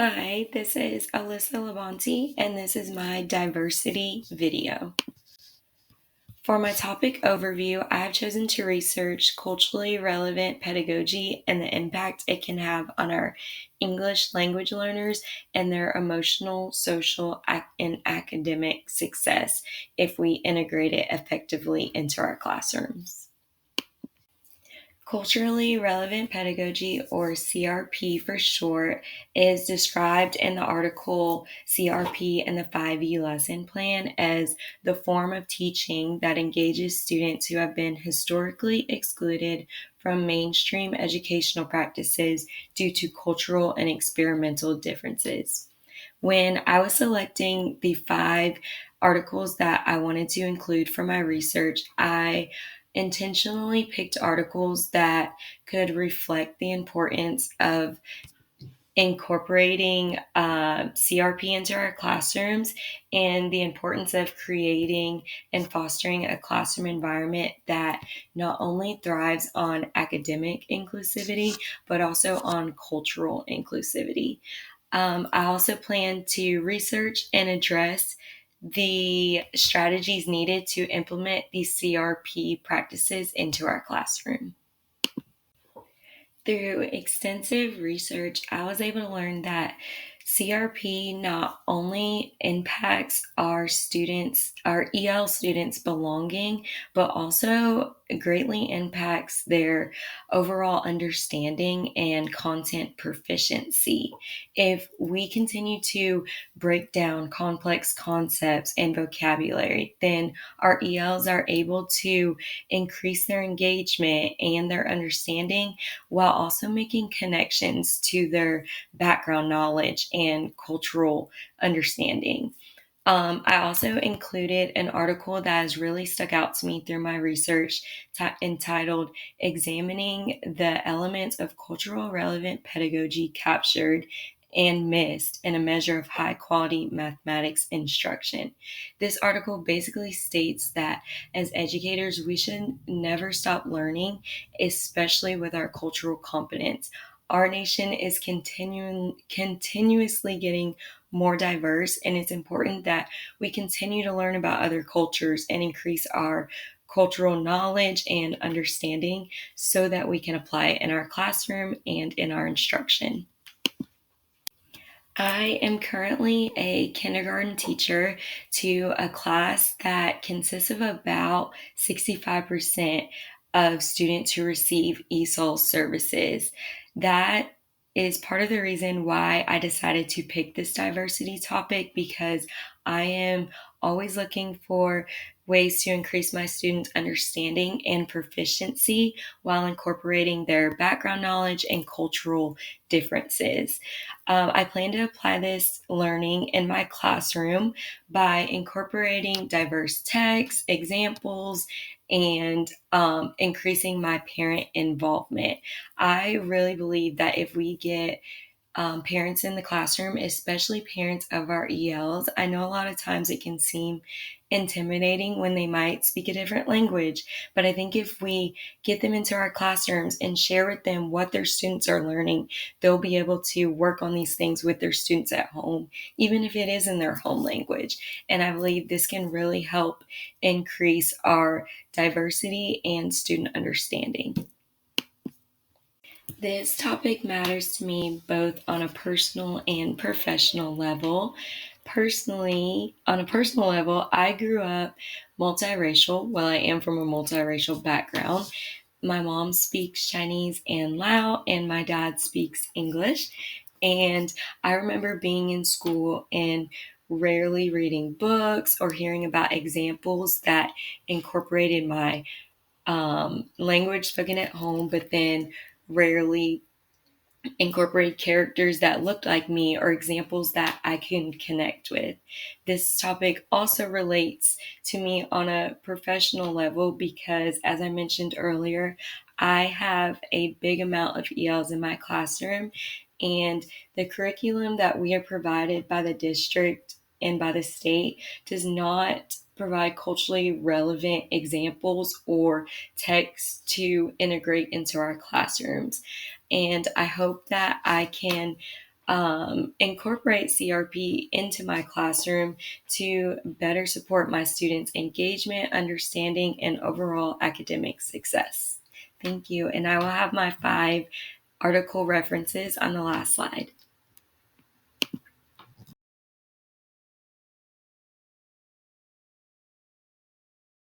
Hi, this is Alyssa Labonte, and this is my diversity video. For my topic overview, I have chosen to research culturally relevant pedagogy and the impact it can have on our English language learners and their emotional, social, and academic success if we integrate it effectively into our classrooms. Culturally relevant pedagogy, or CRP for short, is described in the article CRP and the 5E lesson plan as the form of teaching that engages students who have been historically excluded from mainstream educational practices due to cultural and experimental differences. When I was selecting the 5 articles that I wanted to include for my research, I intentionally picked articles that could reflect the importance of incorporating CRP into our classrooms and the importance of creating and fostering a classroom environment that not only thrives on academic inclusivity, but also on cultural inclusivity. I also plan to research and address the strategies needed to implement these CRP practices into our classroom. Through extensive research, I was able to learn that CRP not only impacts our students, our EL students' belonging, but also greatly impacts their overall understanding and content proficiency. If we continue to break down complex concepts and vocabulary, then our ELs are able to increase their engagement and their understanding while also making connections to their background knowledge and cultural understanding. I also included an article that has really stuck out to me through my research entitled Examining the Elements of Cultural Relevant Pedagogy Captured and Missed in a Measure of High Quality Mathematics Instruction. This article basically states that as educators, we should never stop learning, especially with our cultural competence. Our nation is continuously getting more diverse, and it's important that we continue to learn about other cultures and increase our cultural knowledge and understanding so that we can apply it in our classroom and in our instruction. I am currently a kindergarten teacher to a class that consists of about 65% of students who receive ESOL services. That is part of the reason why I decided to pick this diversity topic, because I am always looking for ways to increase my students' understanding and proficiency while incorporating their background knowledge and cultural differences. I plan to apply this learning in my classroom by incorporating diverse texts, examples, and increasing my parent involvement. I really believe that if we get parents in the classroom, especially parents of our ELs. I know a lot of times it can seem intimidating when they might speak a different language, but I think if we get them into our classrooms and share with them what their students are learning, they'll be able to work on these things with their students at home, even if it is in their home language. And I believe this can really help increase our diversity and student understanding. This topic matters to me both on a personal and professional level. Personally, on a personal level, I grew up multiracial. Well, I am from a multiracial background. My mom speaks Chinese and Lao, and my dad speaks English. And I remember being in school and rarely reading books or hearing about examples that incorporated my language spoken at home, but then rarely incorporate characters that looked like me or examples that I can connect with. This topic also relates to me on a professional level because, as I mentioned earlier, I have a big amount of ELs in my classroom, and the curriculum that we are provided by the district and by the state does not provide culturally relevant examples or texts to integrate into our classrooms. And I hope that I can incorporate CRP into my classroom to better support my students' engagement, understanding, and overall academic success. Thank you. And I will have my 5 article references on the last slide.